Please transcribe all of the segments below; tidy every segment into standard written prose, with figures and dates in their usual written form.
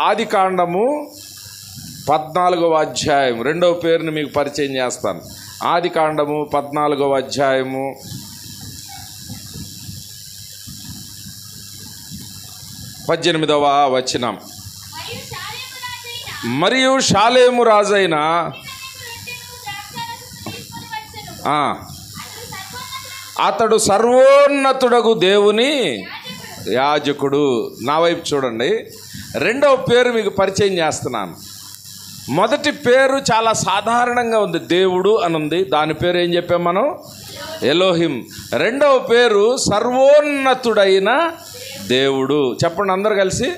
ఆదికాండము 14వ అధ్యాయం, రెండవ పేరుని మీకు పరిచయం చేస్తాను. ఆదికాండము 14వ అధ్యాయము 18వ వచనం. మరియు షాలేము రాజైన అతడు సర్వోన్నతుడగు దేవుని యాజకుడు. నా వైపు చూడండి, రెండవ పేరు మీకు పరిచయం చేస్తున్నాను. మొదటి పేరు చాలా సాధారణంగా ఉంది, దేవుడు అని ఉంది. దాని పేరు ఏం చెప్పాం మనం? ఎలోహిం. రెండవ పేరు సర్వోన్నతుడైన దేవుడు. చెప్పండి అందరు కలిసి.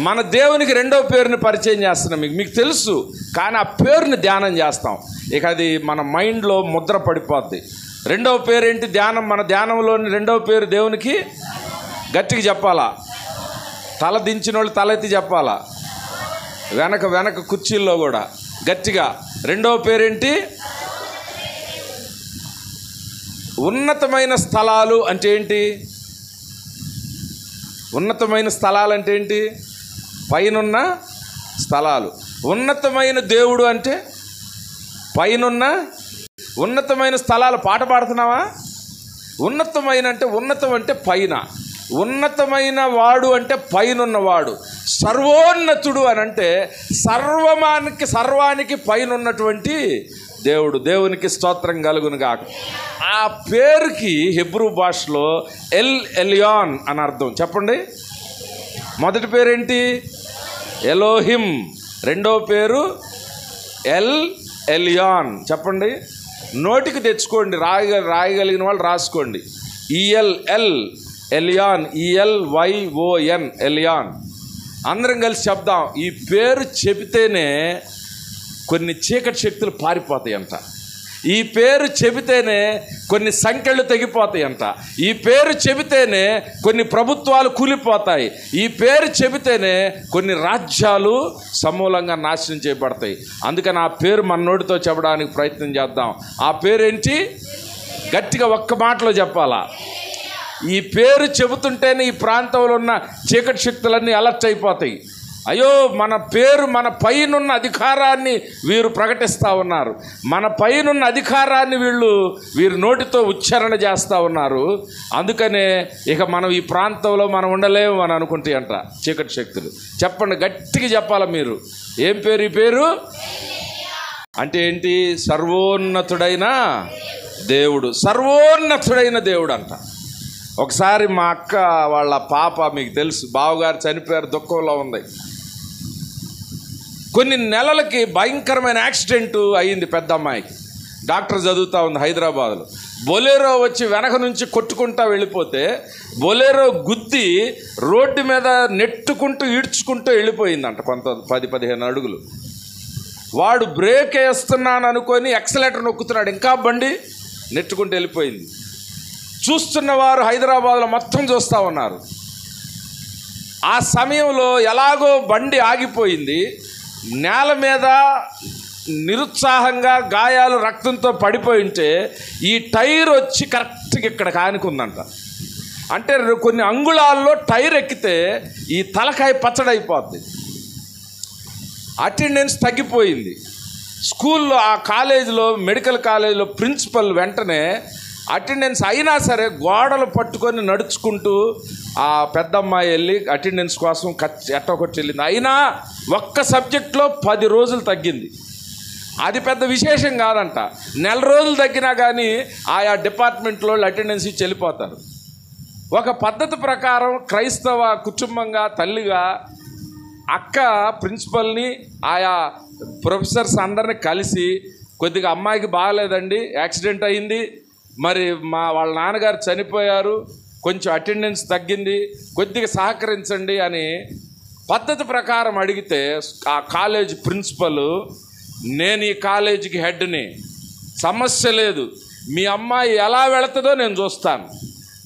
మన దేవునికి రెండవ పేరుని పరిచయం చేస్తున్నాం. మీకు తెలుసు, కానీ ఆ పేరుని ధ్యానం చేస్తాం. ఇక అది మన మైండ్లో ముద్ర పడిపోద్ది. రెండవ పేరు ఏంటి? ధ్యానం. మన ధ్యానంలోని రెండవ పేరు దేవునికి గట్టిగా చెప్పాలా? తల దించిన వాళ్ళు తల ఎత్తి చెప్పాలా? వెనక కుర్చీల్లో కూడా గట్టిగా. రెండవ పేరేంటి? ఉన్నతమైన స్థలాలు అంటే ఏంటి? ఉన్నతమైన స్థలాలు అంటే ఏంటి? పైనున్న స్థలాలు. ఉన్నతమైన దేవుడు అంటే పైనున్న ఉన్నతమైన స్థలాలు. పాట పాడుతున్నావా? ఉన్నతమైన అంటే ఉన్నతం అంటే పైన, ఉన్నతమైన వాడు అంటే పైనున్నవాడు. సర్వోన్నతుడు అని అంటే సర్వానికి పైన ఉన్నటువంటి దేవుడు. దేవునికి స్తోత్రం కలుగును గాక. ఆ పేరుకి హెబ్రూ భాషలో ఎల్ ఎలియాన్ అని అర్థం. చెప్పండి. మొదటి పేరేంటి? ఎలోహిం. రెండవ పేరు ఎల్ ఎలియాన్. చెప్పండి. నోటికి తెచ్చుకోండి, రాయగలిగిన వాళ్ళు రాసుకోండి. ELL Elyon, ELYON Elyon. అందరం కలిసి చెప్దాం. ఈ పేరు చెబితేనే కొన్ని చీకటి శక్తులు పారిపోతాయంట. ఈ పేరు చెబితేనే కొన్ని సంఖ్యలు తెగిపోతాయంట. ఈ పేరు చెబితేనే కొన్ని ప్రభుత్వాలు కూలిపోతాయి. ఈ పేరు చెబితేనే కొన్ని రాజ్యాలు సమూలంగా నాశనం చేయబడతాయి. అందుకని ఆ పేరు మన నోటితో చెప్పడానికి ప్రయత్నం చేద్దాం. ఆ పేరేంటి? గట్టిగా ఒక్క మాటలో చెప్పాలా? ఈ పేరు చెబుతుంటేనే ఈ ప్రాంతంలో ఉన్న చీకటి శక్తులన్నీ అలర్ట్ అయిపోతాయి. అయ్యో, మన పేరు, మన పైనున్న అధికారాన్ని వీరు ప్రకటిస్తూ ఉన్నారు. మన పైనున్న అధికారాన్ని వీరు నోటితో ఉచ్చారణ చేస్తూ ఉన్నారు. అందుకనే ఇక మనం ఈ ప్రాంతంలో మనం ఉండలేము అని అనుకుంటే అంట చీకటి శక్తులు. చెప్పండి, గట్టిగా చెప్పాలా మీరు. ఏం పేరు? ఈ పేరు అంటే ఏంటి? సర్వోన్నతుడైన దేవుడు. సర్వోన్నతుడైన దేవుడు అంట. ఒకసారి మా అక్క వాళ్ళ పాప, మీకు తెలుసు, బావగారు చనిపోయారు, దుఃఖంలో ఉంది. కొన్ని నెలలకి భయంకరమైన యాక్సిడెంట్ అయ్యింది పెద్ద అమ్మాయికి. డాక్టర్ చదువుతూ ఉంది హైదరాబాద్లో. బొలేరో వచ్చి వెనక నుంచి కొట్టుకుంటా వెళ్ళిపోతే బొలేరో గుద్ది రోడ్డు మీద నెట్టుకుంటూ ఈడ్చుకుంటూ వెళ్ళిపోయిందంట. 10-15 అడుగులు. వాడు బ్రేక్ వేస్తున్నాను అనుకొని ఎక్సలేటర్ నొక్కుతున్నాడు, ఇంకా బండి నెట్టుకుంటూ వెళ్ళిపోయింది. చూస్తున్నవారు హైదరాబాద్లో మొత్తం చూస్తూ ఉన్నారు. ఆ సమయంలో ఎలాగో బండి ఆగిపోయింది. నేల మీద నిరుత్సాహంగా గాయాలు రక్తంతో పడిపోయి ఉంటే ఈ టైర్ వచ్చి కరెక్ట్గా ఇక్కడ కానుకుందంట. అంటే కొన్ని అంగుళాల్లో టైర్ ఎక్కితే ఈ తలకాయ పచ్చడైపోద్ది. అటెండెన్స్ తగ్గిపోయింది. స్కూల్లో, ఆ కాలేజీలో, మెడికల్ కాలేజీలో ప్రిన్సిపల్ వెంటనే అటెండెన్స్ అయినా సరే గోడలు పట్టుకొని నడుచుకుంటూ ఆ పెద్దమ్మాయి వెళ్ళి అటెండెన్స్ కోసం ఎట్టొకటి వెళ్ళింది. అయినా ఒక్క సబ్జెక్ట్లో 10 రోజులు తగ్గింది. అది పెద్ద విశేషం కాదంట. నెల రోజులు తగ్గినా కానీ ఆయా డిపార్ట్మెంట్లో అటెండెన్స్ ఇచ్చి వెళ్ళిపోతారు. ఒక పద్ధతి ప్రకారం క్రైస్తవ కుటుంబంగా, తల్లిగా అక్క ప్రిన్సిపల్ని, ఆయా ప్రొఫెసర్స్ అందరినీ కలిసి, కొద్దిగా అమ్మాయికి బాగాలేదండి, యాక్సిడెంట్ అయింది, మరి వాళ్ళ నాన్నగారు చనిపోయారు, కొంచెం అటెండెన్స్ తగ్గింది, కొద్దిగా సహకరించండి అని పద్ధతి ప్రకారం అడిగితే ఆ కాలేజ్ ప్రిన్సిపల్, నేను ఈ కాలేజీకి హెడ్ని, సమస్య లేదు, మీ అమ్మాయి ఎలా వెళుతుందో నేను చూస్తాను,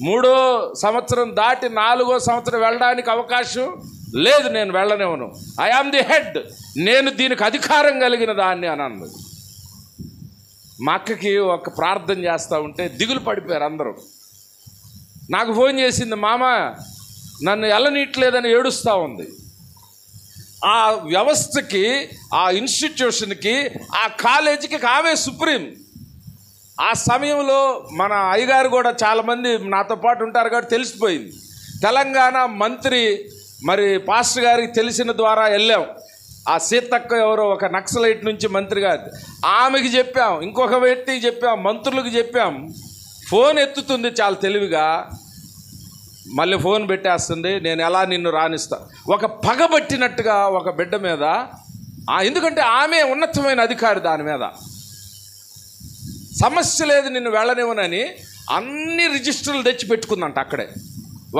3వ సంవత్సరం దాటి 4వ సంవత్సరం వెళ్ళడానికి అవకాశం లేదు, నేను వెళ్ళనివ్వను, ఐ ఆమ్ ది హెడ్, నేను దీనికి అధికారం కలిగిన దాన్ని అని అన్నది. మా అక్కకి ఒక ప్రార్థన చేస్తూ ఉంటే దిగులు పడిపోయారు అందరూ. నాకు ఫోన్ చేసింది, మామ నన్ను వెళ్ళనీయట్లేదని ఏడుస్తూ ఉంది. ఆ వ్యవస్థకి, ఆ ఇన్స్టిట్యూషన్కి, ఆ కాలేజీకి ఆమె సుప్రీం. ఆ సమయంలో మన అయ్యగారు కూడా చాలామంది నాతో పాటు ఉంటారు కాబట్టి తెలిసిపోయింది. తెలంగాణ మంత్రి మరి పాస్టర్ గారికి తెలిసిన ద్వారా వెళ్ళాం. ఆ సీతక్క ఎవరో ఒక నక్సలైట్ నుంచి మంత్రి గారు, ఆమెకి చెప్పాం, ఇంకొక వ్యక్తికి చెప్పాం, మంత్రులకు చెప్పాం. ఫోన్ ఎత్తుతుంది చాలా తెలివిగా, మళ్ళీ ఫోన్ పెట్టేస్తుంది, నేను ఎలా నిన్ను రాణిస్తా. ఒక పగబట్టినట్టుగా ఒక బిడ్డ మీద, ఎందుకంటే ఆమె ఉన్నతమైన అధికారి, దాని మీద సమస్య లేదు నిన్ను వెళ్ళనివ్వనని అన్ని రిజిస్టర్లు తెచ్చి పెట్టుకుందంట అక్కడే.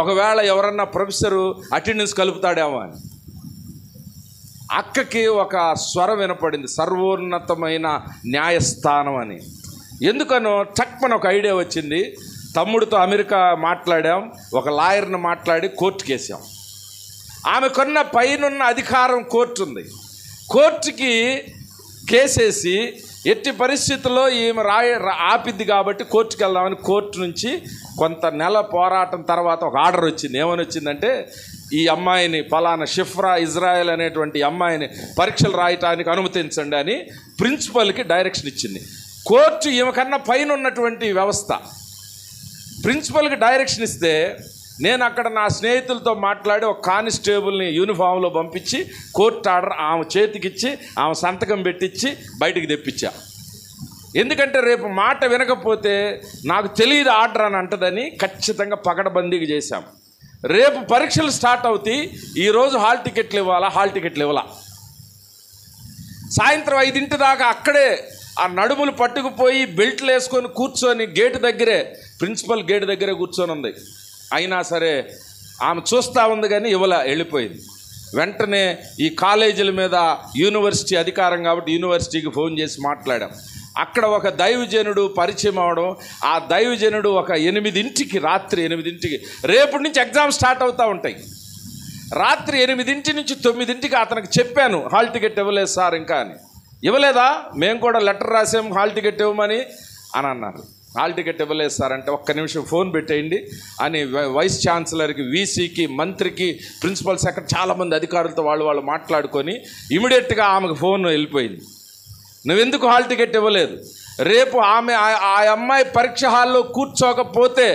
ఒకవేళ ఎవరన్నా ప్రొఫెసరు అటెండెన్స్ కలుపుతాడేమో అని. అక్కకి ఒక స్వరం వినపడింది, సర్వోన్నతమైన న్యాయస్థానం అని. ఎందుకనో టక్మని ఒక ఐడియా వచ్చింది. తమ్ముడితో అమెరికా మాట్లాడాం, ఒక లాయర్ని మాట్లాడి కోర్టుకి వేసాం. ఆమెకున్న పైనున్న అధికారం కోర్టు ఉంది. కోర్టుకి కేసేసి ఎట్టి పరిస్థితుల్లో ఈమె ఆపిద్ది కాబట్టి కోర్టుకి వెళ్దామని కోర్టు నుంచి కొంత నెల పోరాటం తర్వాత ఒక ఆర్డర్ వచ్చింది. ఏమని వచ్చిందంటే, ఈ అమ్మాయిని పలానా షిఫ్రా ఇజ్రాయెల్ అనేటువంటి అమ్మాయిని పరీక్షలు రాయటానికి అనుమతించండి అని ప్రిన్సిపల్కి డైరెక్షన్ ఇచ్చింది. కోర్టు ఈమెకన్నా పైన ఉన్నటువంటి వ్యవస్థ. ప్రిన్సిపల్కి డైరెక్షన్ ఇస్తే నేను అక్కడ నా స్నేహితులతో మాట్లాడి ఒక కానిస్టేబుల్ని యూనిఫామ్లో పంపించి కోర్టు ఆర్డర్ ఆమె చేతికిచ్చి ఆమె సంతకం పెట్టించి బయటికి తెప్పించా. ఎందుకంటే రేపు మాట వినకపోతే నాకు తెలియదు ఆర్డర్ అని అంటదని ఖచ్చితంగా పకడ్బందీగా చేశాం. రేపు పరీక్షలు స్టార్ట్ అవుతాయి, ఈరోజు హాల్ టికెట్లు ఇవ్వాలా, హాల్ టికెట్లు ఇవ్వాలా. సాయంత్రం 5 దాకా అక్కడే ఆ నడుములు పట్టుకుపోయి బెల్ట్లు వేసుకొని కూర్చొని గేటు దగ్గరే, ప్రిన్సిపల్ గేటు దగ్గరే కూర్చొని ఉంది. అయినా సరే ఆమె చూస్తూ ఉంది కానీ వెళ్ళిపోయింది. వెంటనే ఈ కాలేజీల మీద యూనివర్సిటీ అధికారం కాబట్టి యూనివర్సిటీకి ఫోన్ చేసి మాట్లాడాం. అక్కడ ఒక దైవజనుడు పరిచయం అవడం, ఆ దైవజనుడు ఒక 8 రాత్రి 8 రేపటి నుంచి ఎగ్జామ్ స్టార్ట్ అవుతూ ఉంటాయి. రాత్రి 8 నుంచి 9 అతనికి చెప్పాను, హాల్ టికెట్ ఇవ్వలేదు సార్ ఇంకా అని. ఇవ్వలేదా, మేము కూడా లెటర్ రాసాము హాల్ టికెట్ ఇవ్వమని అని అన్నారు. హాల్ టికెట్ ఇవ్వలేదు సార్ అంటే ఒక్క నిమిషం ఫోన్ పెట్టేయండి అని వైస్ ఛాన్సలర్కి, వీసీకి, మంత్రికి, ప్రిన్సిపల్ సెక్రటరీ చాలామంది అధికారులతో వాళ్ళు మాట్లాడుకొని ఇమీడియట్గా ఆమెకు ఫోన్ వెళ్ళిపోయింది. నువ్వెందుకు హాల్ టికెట్ ఇవ్వలేదు, రేపు ఆమె ఆ అమ్మాయి పరీక్ష హాల్లో కూర్చోకపోతే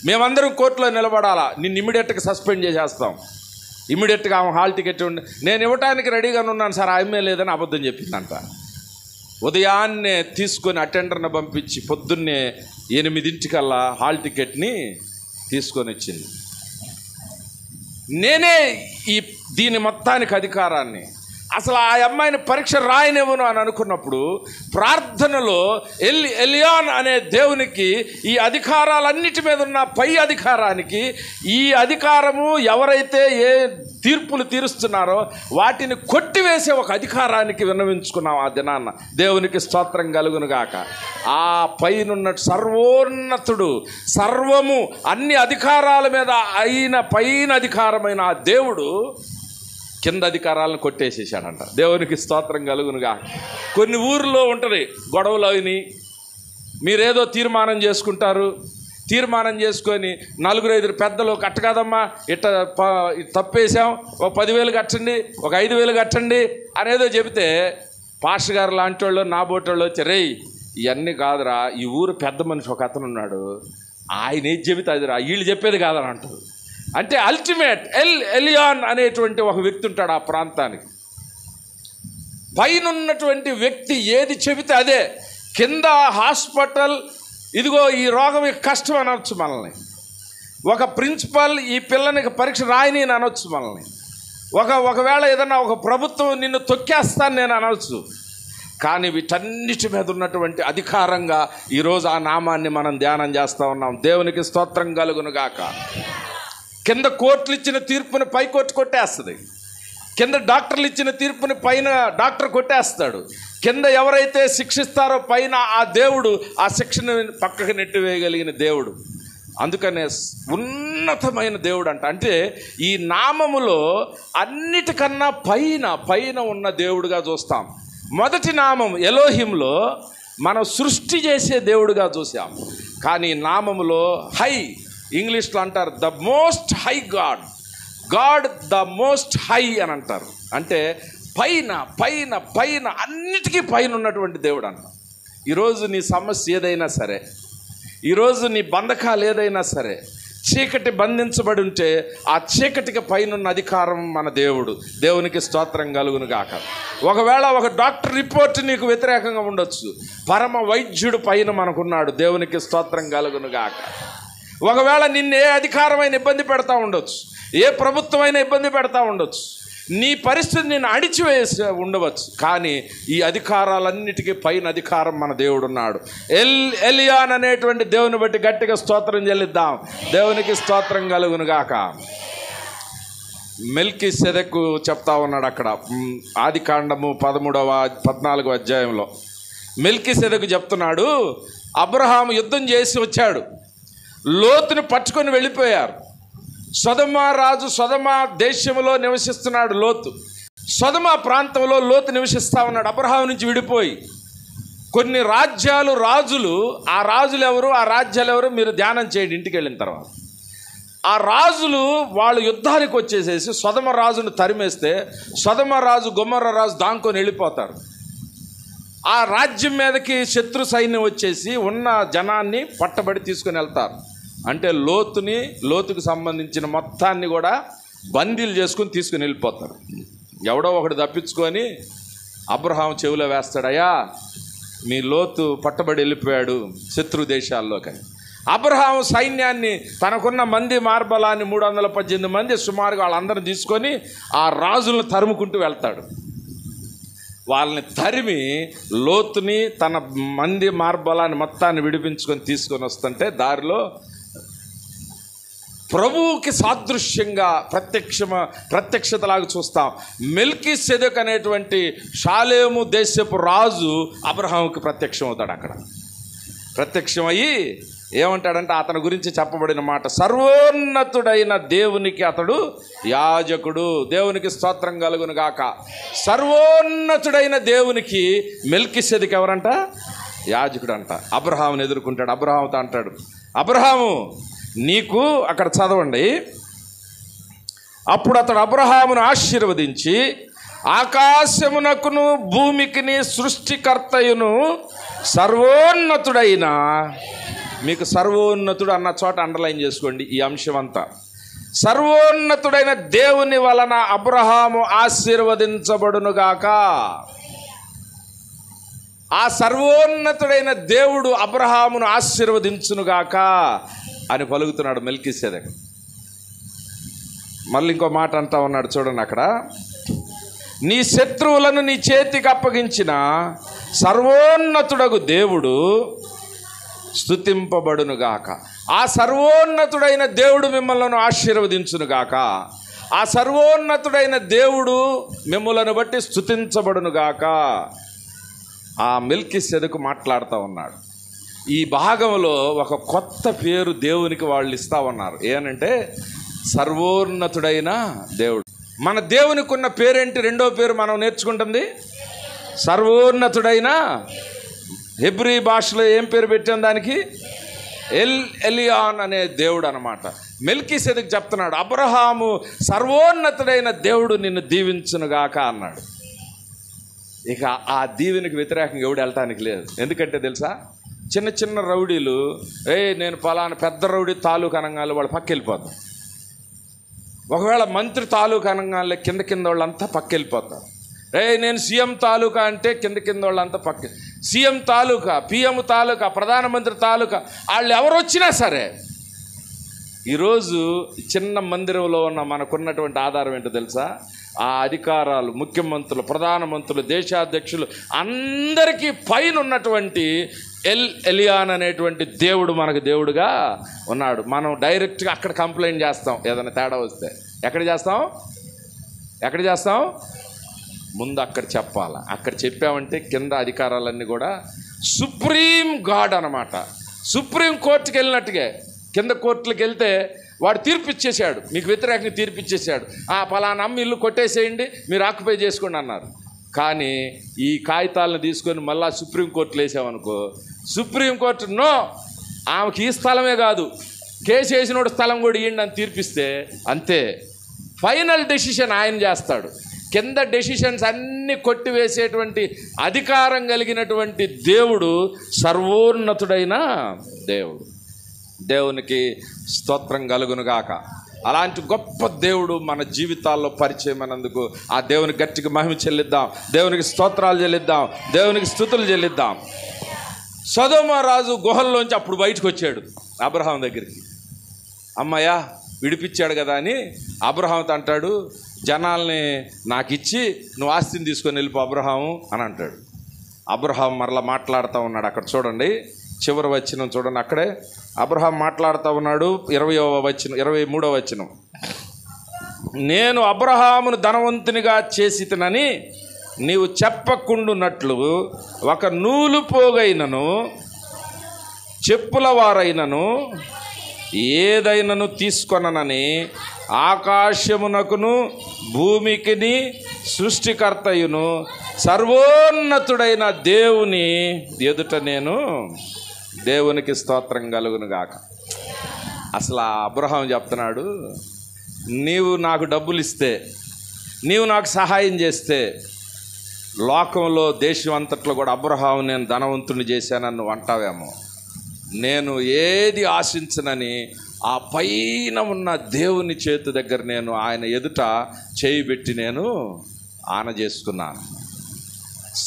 మేమందరం కోర్టులో నిలబడాలా, నిన్ను ఇమీడియట్గా సస్పెండ్ చేసేస్తాం. ఇమీడియట్గా ఆమె హాల్ టికెట్ నేను ఇవ్వడానికి రెడీగానే ఉన్నాను సార్, ఆమె లేదని అబద్ధం చెప్పిందంట. ఉదయాన్నే తీసుకొని అటెండర్ని పంపించి పొద్దున్నే 8 హాల్ టికెట్ని తీసుకొని వచ్చింది. నేనే దీని మొత్తానికి అధికారాన్ని, అసలు ఆ అమ్మాయిని పరీక్ష రాయనివ్వను అని అనుకున్నప్పుడు ప్రార్థనలో ఎలియాన్ అనే దేవునికి ఈ అధికారాలన్నిటి మీద ఉన్న పై అధికారానికి, ఈ అధికారము ఎవరైతే ఏ తీర్పులు తీరుస్తున్నారో వాటిని కొట్టివేసే ఒక అధికారానికి విన్నవించుకున్నాం ఆ దినాన్న. దేవునికి స్తోత్రం కలుగునుగాక. ఆ పైనున్న సర్వోన్నతుడు, సర్వము అన్ని అధికారాల మీద పైన అధికారమైన ఆ దేవుడు కింద అధికారాలను కొట్టేసేసాడంట. దేవునికి స్తోత్రం కలుగునుగా. కొన్ని ఊర్లో ఉంటుంది గొడవలు అయినాయి, మీరేదో తీర్మానం చేసుకుంటారు, తీర్మానం చేసుకొని 4-5 పెద్దలు కట్ట కాదమ్మా ఇట్ట తప్పేసాం, ఒక 10,000 కట్టండి, ఒక 5,000 కట్టండి అనేదో చెబితే పాస్టర్ గారు లాంటి వాళ్ళు, నా బోటోళ్ళు వచ్చి, రేయ్ ఇవన్నీ కాదురా, ఈ ఊరు పెద్ద మనిషి ఒక అతను ఉన్నాడు, ఆయన ఏది చెబితే అదిరా, వీళ్ళు చెప్పేది కాదని అంటారు. అంటే అల్టిమేట్ ఎలియాన్ అనేటువంటి ఒక వ్యక్తి ఉంటాడు ఆ ప్రాంతానికి. పైనున్నటువంటి వ్యక్తి ఏది చెబితే అదే. కింద హాస్పిటల్, ఇదిగో ఈ రోగం కష్టం అనవచ్చు మనల్ని. ఒక ప్రిన్సిపల్ ఈ పిల్లనికి పరీక్ష రాయని అనవచ్చు మనల్ని. ఒకవేళ ఏదన్నా ఒక ప్రభుత్వం నిన్ను తొక్కేస్తాను నేను అనవచ్చు. కానీ వీటన్నిటి మీద ఉన్నటువంటి అధికారంగా ఈరోజు ఆ నామాన్ని మనం ధ్యానం చేస్తూ ఉన్నాం. దేవునికి స్తోత్రం కలుగునుగాక. కింద కోర్టులు ఇచ్చిన తీర్పుని పై కోర్టు కొట్టేస్తుంది, కింద డాక్టర్లు ఇచ్చిన తీర్పుని పైన డాక్టర్ కొట్టేస్తాడు, కింద ఎవరైతే శిక్షిస్తారో పైన ఆ దేవుడు ఆ శిక్షను పక్కకు నెట్టివేయగలిగిన దేవుడు. అందుకనే ఉన్నతమైన దేవుడు అంట. అంటే ఈ నామములో అన్నిటికన్నా పైన ఉన్న దేవుడుగా చూస్తాం. మొదటి నామం ఎలోహింలో మనం సృష్టి చేసే దేవుడుగా చూసాం. కానీ నామములో హై, ఇంగ్లీష్లో అంటారు the most high God, God the most high అని అంటారు. అంటే పైన పైన పైన అన్నిటికీ పైన ఉన్నటువంటి దేవుడు అంట. ఈరోజు నీ సమస్య ఏదైనా సరే, ఈరోజు నీ బంధకాలు ఏదైనా సరే, చీకటి బంధించబడి ఉంటే ఆ చీకటికి పైన అధికారం మన దేవుడు. దేవునికి స్తోత్రం కలుగును గాక. ఒకవేళ ఒక డాక్టర్ రిపోర్ట్ నీకు వ్యతిరేకంగా ఉండొచ్చు, పరమ వైద్యుడు పైన మనకున్నాడు. దేవునికి స్తోత్రం కలుగును గాక. ఒకవేళ నిన్ను ఏ అధికారమైన ఇబ్బంది పెడతా ఉండొచ్చు, ఏ ప్రభుత్వమైన ఇబ్బంది పెడతా ఉండొచ్చు, నీ పరిస్థితి నేను అడిచివేసి ఉండవచ్చు, కానీ ఈ అధికారాలన్నిటికీ పైన అధికారం మన దేవుడు ఉన్నాడు. ఎలియాన్ అనేటువంటి దేవుని బట్టి గట్టిగా స్తోత్రం చెల్లిద్దాం. దేవునికి స్తోత్రం కలుగును గాక. మెల్కీసెదెకు చెప్తా ఉన్నాడు అక్కడ ఆదికాండము 14వ అధ్యాయంలో. మెల్కీసెదెకు చెప్తున్నాడు, అబ్రహాము యుద్ధం చేసి వచ్చాడు, లోతుని పట్టుకొని వెళ్ళిపోయారు. సొదొమ దేశంలో నివసిస్తున్నాడు లోతు. సొదొమ ప్రాంతంలో లోతు నివసిస్తూ ఉన్నాడు అబ్రహాము నుంచి విడిపోయి. కొన్ని రాజులు, ఆ రాజులు ఎవరు, ఆ రాజ్యాలు ఎవరు మీరు ధ్యానం చేయండి ఇంటికి వెళ్ళిన తర్వాత. ఆ రాజులు వాళ్ళు యుద్ధానికి వచ్చేసేసి సొదొమ రాజును తరిమేస్తే సొదొమ రాజు గొమొర్రా రాజు దాంకొని వెళ్ళిపోతారు. ఆ రాజ్యం మీదకి శత్రు సైన్యం వచ్చేసి ఉన్న జనాన్ని పట్టబడి తీసుకొని వెళ్తారు. అంటే లోతుకు సంబంధించిన మొత్తాన్ని కూడా బందీలు చేసుకుని తీసుకుని వెళ్ళిపోతారు. ఎవడో ఒకడు తప్పించుకొని అబ్రహాం చెవిలో వేస్తాడు, అయ్యా మీ లోతు పట్టబడి వెళ్ళిపోయాడు శత్రు దేశాల్లోకి. అబ్రహాం సైన్యాన్ని, తనకున్న మంది మార్బలాన్ని 318 మంది సుమారుగా వాళ్ళందరిని తీసుకొని ఆ రాజులను తరుముకుంటూ వెళ్తాడు. వాళ్ళని తరిమి లోతుని తన మంది మార్బలాన్ని మొత్తాన్ని విడిపించుకొని తీసుకొని వస్తుంటే దారిలో ప్రభువుకి సాదృశ్యంగా ప్రత్యక్షతలాగా చూస్తాం. మెల్కీసెదెకు అనేటువంటి షాలేము దేశపు రాజు అబ్రహాముకి ప్రత్యక్షం అవుతాడు. అక్కడ ప్రత్యక్షమయ్యి ఏమంటాడంటే అతని గురించి చెప్పబడిన మాట, సర్వోన్నతుడైన దేవునికి అతడు యాజకుడు. దేవునికి స్తోత్రం కలుగును గాక. సర్వోన్నతుడైన దేవునికి మెల్కీసెదెకు ఎవరంట? యాజకుడు అంట. అబ్రహాముని ఎదుర్కొంటాడు. అబ్రహాముతో అంటాడు, అబ్రహాము నీకు, అక్కడ చదవండి, అప్పుడు అతడు అబ్రహామును ఆశీర్వదించి ఆకాశమునకును భూమికిని సృష్టికర్తయును సర్వోన్నతుడైన, మీకు సర్వోన్నతుడు అన్న చోట అండర్లైన్ చేసుకోండి ఈ అంశం అంతా, సర్వోన్నతుడైన దేవుని వలన అబ్రహాము ఆశీర్వదించబడునుగాక. ఆ సర్వోన్నతుడైన దేవుడు అబ్రహామును ఆశీర్వదించునుగాక అని పలుకుతున్నాడు మెల్కీసెదెకు. మళ్ళీ ఇంకో మాట అంటా ఉన్నాడు చూడండి అక్కడ, నీ శత్రువులను నీ చేతికి అప్పగించిన సర్వోన్నతుడగు దేవుడు స్తుతింపబడునుగాక. ఆ సర్వోన్నతుడైన దేవుడు మిమ్మల్ని ఆశీర్వదించునుగాక. ఆ సర్వోన్నతుడైన దేవుడు మిమ్మలను బట్టి స్తుతించబడునుగాక. ఆ మెల్కీసెదెకు మాట్లాడుతూ ఉన్నాడు. ఈ భాగంలో ఒక కొత్త పేరు దేవునికి వాళ్ళు ఇస్తా ఉన్నారు. ఏనంటే సర్వోన్నతుడైన దేవుడు. మన దేవునికి ఉన్న పేరేంటి? రెండో పేరు మనం నేర్చుకుంటుంది సర్వోన్నతుడైన. హెబ్రీ భాషలో ఏం పేరు పెట్టాం దానికి? ఎలియాన్ అనే దేవుడు అనమాట. మెల్కీసెదెకు చెప్తున్నాడు, అబ్రహాము సర్వోన్నతుడైన దేవుడు నిన్ను దీవించునుగాక అన్నాడు. ఇక ఆ దీవెనికి వ్యతిరేకంగా ఎవడు వెళ్ళటానికి లేదు. ఎందుకంటే తెలుసా, చిన్న చిన్న రౌడీలు, నేను పలానా పెద్ద రౌడీ తాలూకు అనగానే వాళ్ళు పక్క వెళ్ళిపోతారు. ఒకవేళ మంత్రి తాలూకు అనగానే కింద వాళ్ళంతా పక్క వెళ్ళిపోతారు. నేను సీఎం తాలూకా అంటే కింద వాళ్ళంతా పక్క, సీఎం తాలూకా, పిఎం తాలూకా, ప్రధానమంత్రి తాలూకా, వాళ్ళు ఎవరు వచ్చినా సరే. ఈరోజు చిన్న మందిరంలో ఉన్న మనకున్నటువంటి ఆధారం ఏంటో తెలుసా? ఆ అధికారాలు, ముఖ్యమంత్రులు, ప్రధానమంత్రులు, దేశాధ్యక్షులు అందరికీ పైన ఉన్నటువంటి ఎలియాన్ అనేటువంటి దేవుడు మనకు దేవుడుగా ఉన్నాడు. మనం డైరెక్ట్గా అక్కడ కంప్లైంట్ చేస్తాం ఏదైనా తేడా వస్తే. ఎక్కడ చేస్తాం? ముందు అక్కడ చెప్పాలి. అక్కడ చెప్పామంటే కింద అధికారాలన్నీ కూడా సుప్రీం గాడ్ అనమాట. సుప్రీం కోర్టుకి వెళ్ళినట్టుగా కింద కోర్టులకు వెళ్తే వాడు తీర్పు ఇచ్చేసాడు, మీకు వ్యతిరేకంగా తీర్పు ఇచ్చేసాడు. పలానా ఇల్లు కొట్టేసేయండి, మీరు ఆక్యుపై చేసుకోండి అన్నారు. కానీ ఈ కాగితాలను తీసుకొని మళ్ళా సుప్రీంకోర్టులో వేసామనుకో, సుప్రీంకోర్టు నో, ఆమెకి ఈ స్థలమే కాదు, కేసు వేసినోడు స్థలం కూడా ఇవ్వండి అని తీర్పిస్తే అంతే, ఫైనల్ డెసిషన్ ఆయన చేస్తాడు. కింద డెసిషన్స్ అన్నీ కొట్టివేసేటువంటి అధికారం కలిగినటువంటి దేవుడు సర్వోన్నతుడైన దేవుడు. దేవునికి స్తోత్రం కలుగునుగాక. అలాంటి గొప్ప దేవుడు మన జీవితాల్లో పరిచయం అయినందుకు ఆ దేవునికి గట్టిగా మహిమ చెల్లిద్దాం, దేవునికి స్తోత్రాలు చెల్లిద్దాం, దేవునికి స్తుతులు చెల్లిద్దాం. సొదొమ రాజు గుహల్లోంచి అప్పుడు బయటకు వచ్చాడు అబ్రహాం దగ్గరికి. అమ్మయ్య విడిపించాడు కదా అని అబ్రహాంతో అంటాడు, జనాల్ని నాకు ఇచ్చి నువ్వు ఆస్తిని తీసుకొని వెళ్ళిపో అబ్రహాము అని అంటాడు. అబ్రహాం మరలా మాట్లాడుతూ ఉన్నాడు. అక్కడ చూడండి, చివరి వచనం చూడండి, అక్కడే అబ్రహాం మాట్లాడుతూ ఉన్నాడు. 23వ వచనం. నేను అబ్రహామును ధనవంతునిగా చేసితినని నీవు చెప్పకుండునట్లు ఒక నూలు పోగైనను చెప్పుల వారైనను ఏదైనను తీసుకొననని ఆకాశమునకును భూమికిని సృష్టికర్తయును సర్వోన్నతుడైన దేవుని ఎదుట నేను దేవునికి స్తోత్రం కలుగునుగాక. అసలు ఆ అబ్రహాం చెప్తున్నాడు, నీవు నాకు డబ్బులు ఇస్తే, నీవు నాకు సహాయం చేస్తే లోకంలో దేశం అంతట్లో కూడా అబ్రహాం నేను ధనవంతుని చేశానని నువ్వు అంటావేమో. నేను ఏది ఆశించనని ఆ పైన ఉన్న దేవుని చేతి దగ్గర నేను ఆయన ఎదుట చేయి పెట్టి నేను ఆన చేసుకున్నాను.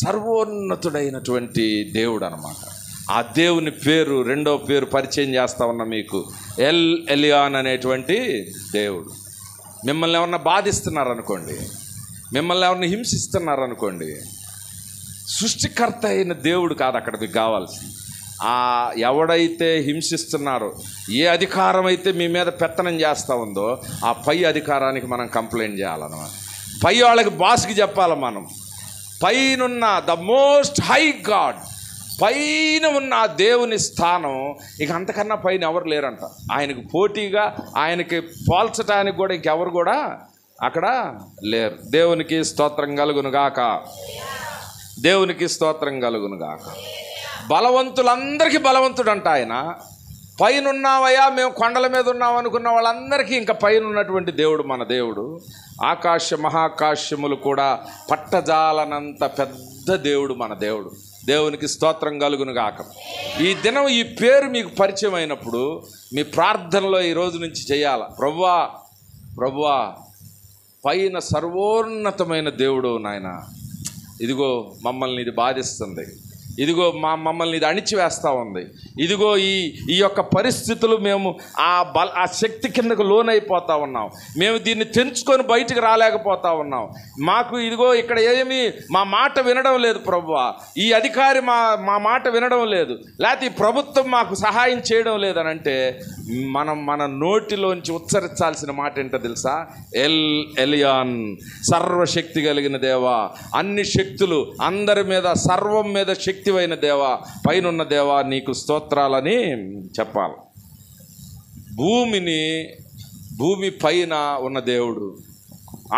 సర్వోన్నతుడైనటువంటి దేవుడు అన్నమాట. ఆ దేవుని పేరు, రెండో పేరు పరిచయం చేస్తా ఉన్నా మీకు, ఎల్ ఎలియాన్ అనేటువంటి దేవుడు. మిమ్మల్ని ఎవరన్నా బాధిస్తున్నారనుకోండి, మిమ్మల్ని ఎవరిని హింసిస్తున్నారనుకోండి, సృష్టికర్త అయిన దేవుడు కాదు అక్కడ మీకు కావాల్సింది. ఎవడైతే హింసిస్తున్నారో, ఏ అధికారం అయితే మీ మీద పెత్తనం చేస్తూ ఉందో ఆ పై అధికారానికి మనం కంప్లైంట్ చేయాలన్నమాట. పై వాళ్ళకి బాస్కి చెప్పాలి మనం. పైనున్న ద మోస్ట్ హై గాడ్, పైన ఉన్న ఆ దేవుని స్థానం ఇక అంతకన్నా పైన ఎవరు లేరంట. ఆయనకు పోటీగా, ఆయనకి పోల్చడానికి కూడా ఇంకెవరు కూడా అక్కడ లేరు. దేవునికి స్తోత్రం కలుగునుగాక, దేవునికి స్తోత్రం కలుగునుగాక. బలవంతులందరికీ బలవంతుడు అంట ఆయన. పైన ఉన్నావయ్యా, మేము కొండల మీద ఉన్నాం అనుకున్న వాళ్ళందరికీ ఇంకా పైన ఉన్నటువంటి దేవుడు మన దేవుడు. ఆకాశ మహాకాశములు కూడా పట్టజాలనంత పెద్ద దేవుడు మన దేవుడు. దేవునికి స్తోత్రం కలుగునుగాక. ఈ దినం ఈ పేరు మీకు పరిచయం అయినప్పుడు మీ ప్రార్థనలో ఈ రోజు నుంచి చేయాల, ప్రభువా ప్రభువా పైన సర్వోన్నతమైన దేవుడు నాయన, ఇదిగో మమ్మల్ని ఇది బాధిస్తుంది, ఇదిగో మమ్మల్ని ఇది అణిచివేస్తూ ఉంది, ఇదిగో ఈ యొక్క పరిస్థితులు మేము ఆ శక్తి కిందకు లోనైపోతూ ఉన్నాం, మేము దీన్ని తెంచుకొని బయటికి రాలేకపోతా ఉన్నాం, మాకు ఇదిగో ఇక్కడ ఏమీ మా మాట వినడం లేదు ప్రభువా, ఈ అధికారి మా మాట వినడం లేదు, లేకపోతే ఈ ప్రభుత్వం మాకు సహాయం చేయడం లేదని అంటే మన నోటిలోంచి ఉచ్చరించాల్సిన మాట ఏంటో తెలుసా? ఎల్ ఎలియాన్, సర్వశక్తి కలిగిన దేవా, అన్ని శక్తులు అందరి మీద, సర్వం మీద శక్తివైన దేవా, పైనున్న దేవా నీకు స్తోత్రాలని చెప్పాలి. భూమి పైన ఉన్న దేవుడు,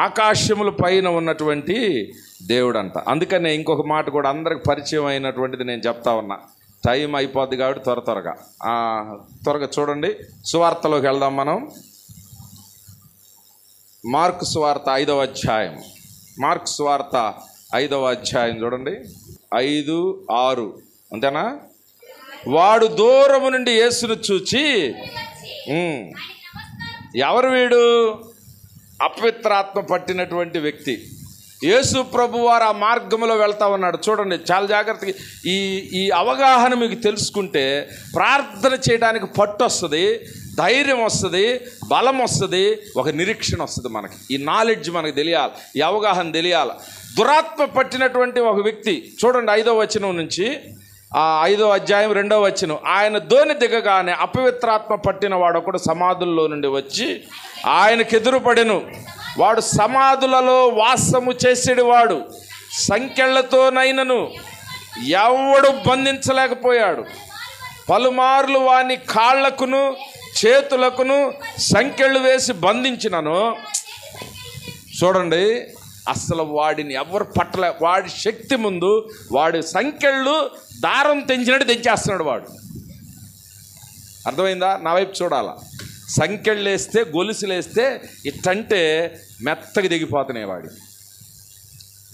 ఆకాశముల పైన ఉన్నటువంటి దేవుడు అంట. అందుకనే ఇంకొక మాట కూడా అందరికి పరిచయం అయినటువంటిది నేను చెప్తా ఉన్నా. టైం అయిపోద్ది కాబట్టి త్వరగా చూడండి. సువార్తలోకి వెళ్దాం మనం. మార్కు సువార్త 5వ అధ్యాయం. మార్కు సువార్త 5వ అధ్యాయం చూడండి, 5-6 అంతేనా? వాడు దూరము నుండి యేసును చూచి, ఎవరు వీడు? అపవిత్రాత్మ పట్టినటువంటి వ్యక్తి. యేసు ప్రభు వారు ఆ మార్గంలో వెళ్తా ఉన్నాడు. చూడండి చాలా జాగ్రత్తగా ఈ అవగాహన మీకు తెలుసుకుంటే ప్రార్థన చేయడానికి పట్టు వస్తుంది, ధైర్యం వస్తుంది, బలం వస్తుంది, ఒక నిరీక్షణ వస్తుంది. మనకి ఈ నాలెడ్జ్ మనకు తెలియాలి, ఈ అవగాహన తెలియాలి. దురాత్మ పట్టినటువంటి ఒక వ్యక్తి చూడండి 5వ వచనం నుంచి 5వ అధ్యాయం 2వ వచనం. ఆయన దోణి దిగగానే అపవిత్రాత్మ పట్టిన వాడొకడు సమాధుల్లో నుండి వచ్చి ఆయనకు ఎదురుపడెను. వాడు సమాధులలో వాసము చేసేవాడు, సంకెళ్లతోనైనను ఎవడు బంధించలేకపోయాడు. పలుమార్లు వాని కాళ్లకును చేతులకును సంకెళ్ళు వేసి బంధించినను. చూడండి అసలు వాడిని ఎవరు పట్టలే. వాడి శక్తి ముందు వాడి సంకెళ్ళు దారం తెంచినట్టు తెంచేస్తున్నాడు వాడు. అర్థమైందా? నా వైపు చూడాలా. సంకెళ్ళేస్తే గొలుసులేస్తే ఇట్టంటే మెత్తగా దిగిపోతున్నాయి వాడి.